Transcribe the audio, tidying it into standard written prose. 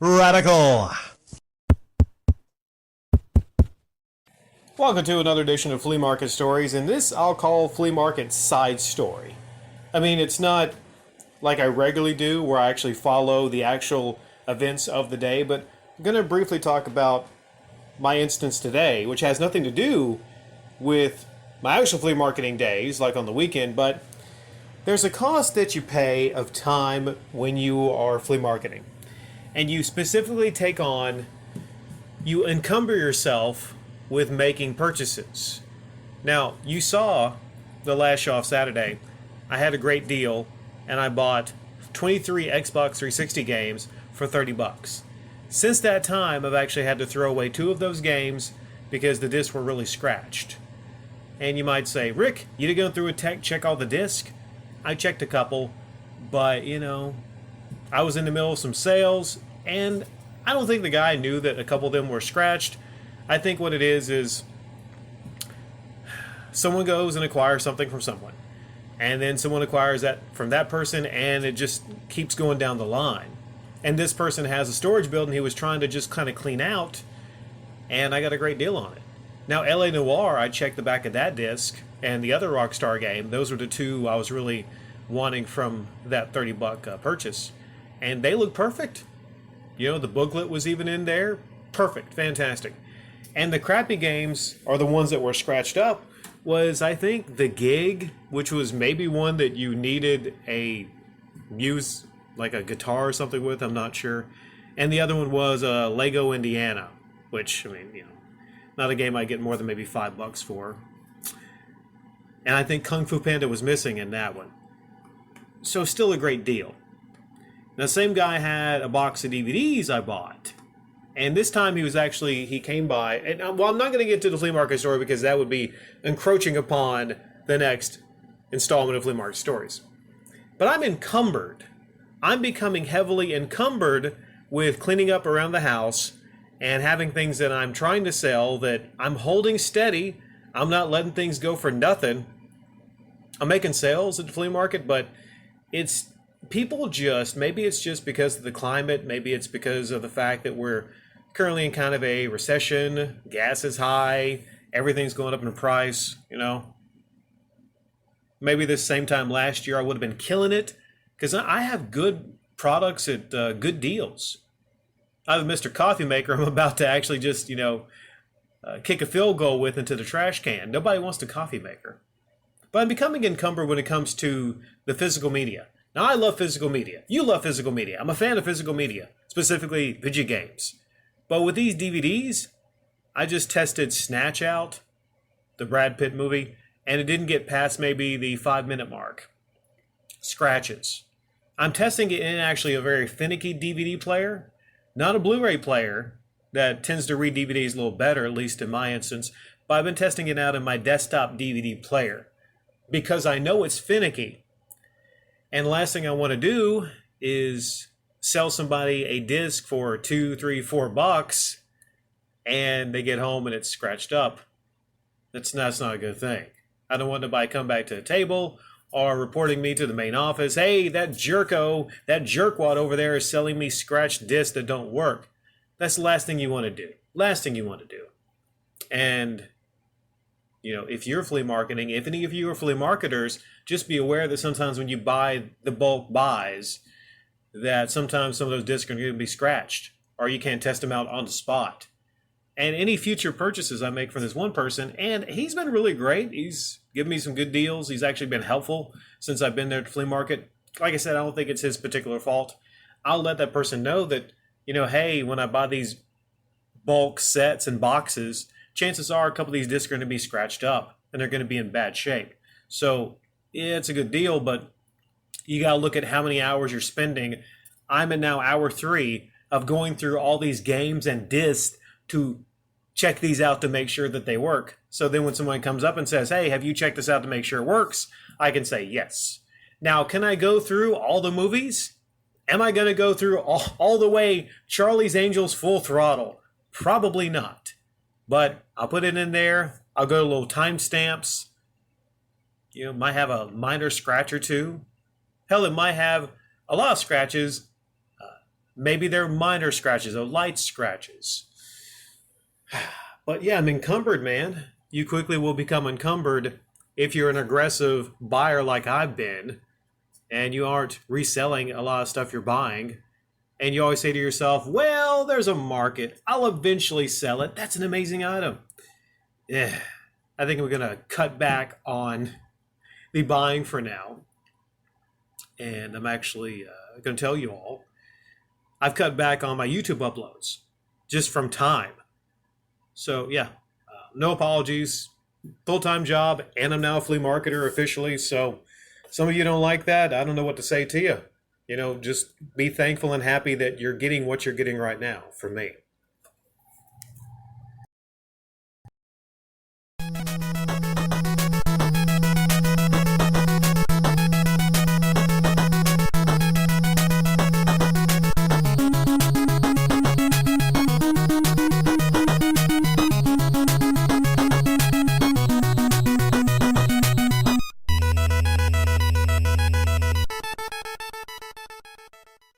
Radical. Welcome to another edition of Flea Market Stories, and this I'll call Flea Market Side Story. I mean, it's not like I regularly do, where I actually follow the actual events of the day, but I'm going to briefly talk about my instance today, which has nothing to do with my actual flea marketing days, like on the weekend, but there's a cost that you pay of time when you are flea marketing. And you specifically you encumber yourself with making purchases. Now, you saw the last show off Saturday. I had a great deal, and I bought 23 Xbox 360 games for $30. Since that time, I've actually had to throw away 2 of those games because the discs were really scratched. And you might say, Rick, you didn't go through a tech check all the discs? I checked a couple, but I was in the middle of some sales, and I don't think the guy knew that a couple of them were scratched. I think what it is someone goes and acquires something from someone, and then someone acquires that from that person, and it just keeps going down the line. And this person has a storage building he was trying to just kind of clean out, and I got a great deal on it. Now, LA Noire, I checked the back of that disc, and the other Rockstar game, those were the 2 I was really wanting from that $30 purchase. And they look perfect. The booklet was even in there. Perfect. Fantastic. And the crappy games are the ones that were scratched up was, I think, The Gig, which was maybe one that you needed like a guitar or something with, I'm not sure. And the other one was Lego Indiana, which, not a game I get more than maybe $5 for. And I think Kung Fu Panda was missing in that one. So still a great deal. Now, the same guy had a box of DVDs I bought. And this time he came by. And I'm not going to get to the flea market story because that would be encroaching upon the next installment of Flea Market Stories. But I'm encumbered. I'm becoming heavily encumbered with cleaning up around the house and having things that I'm trying to sell that I'm holding steady. I'm not letting things go for nothing. I'm making sales at the flea market, but maybe it's just because of the climate. Maybe it's because of the fact that we're currently in kind of a recession. Gas is high. Everything's going up in price, Maybe this same time last year I would have been killing it because I have good products at good deals. I have a Mr. Coffee Maker I'm about to actually just, kick a field goal with into the trash can. Nobody wants a coffee maker. But I'm becoming encumbered when it comes to the physical media. Now, I love physical media. You love physical media. I'm a fan of physical media, specifically video games. But with these DVDs, I just tested Snatch Out, the Brad Pitt movie, and it didn't get past maybe the 5-minute mark. Scratches. I'm testing it in actually a very finicky DVD player, not a Blu-ray player that tends to read DVDs a little better, at least in my instance, but I've been testing it out in my desktop DVD player because I know it's finicky. And the last thing I want to do is sell somebody a disc for $2, $3, $4 and they get home and it's scratched up. That's not a good thing. I don't want anybody to come back to the table or reporting me to the main office. Hey, that jerkwad over there is selling me scratched discs that don't work. That's the last thing you want to do. And, if you're flea marketing, if any of you are flea marketers, just be aware that sometimes when you buy the bulk buys, that sometimes some of those discs are going to be scratched or you can't test them out on the spot. And any future purchases I make from this one person, and he's been really great. He's given me some good deals. He's actually been helpful since I've been there at the flea market. Like I said, I don't think it's his particular fault. I'll let that person know that, hey, when I buy these bulk sets and boxes, chances are a couple of these discs are going to be scratched up and they're going to be in bad shape. So yeah, it's a good deal, but you got to look at how many hours you're spending. I'm in now hour 3 of going through all these games and discs to check these out to make sure that they work. So then when someone comes up and says, hey, have you checked this out to make sure it works? I can say yes. Now, can I go through all the movies? Am I going to go through all the way Charlie's Angels full throttle? Probably not. But I'll put it in there. I'll go to little timestamps. Might have a minor scratch or two. Hell, it might have a lot of scratches, Maybe they're minor scratches or light scratches. But yeah, I'm encumbered, man. You quickly will become encumbered if you're an aggressive buyer like I've been and you aren't reselling a lot of stuff you're buying. And you always say to yourself, well, there's a market. I'll eventually sell it. That's an amazing item. Yeah, I think we're going to cut back on the buying for now. And I'm actually going to tell you all, I've cut back on my YouTube uploads just from time. So yeah, no apologies. Full-time job, and I'm now a flea marketer officially. So some of you don't like that. I don't know what to say to you. You know, just be thankful and happy that you're getting what you're getting right now from me.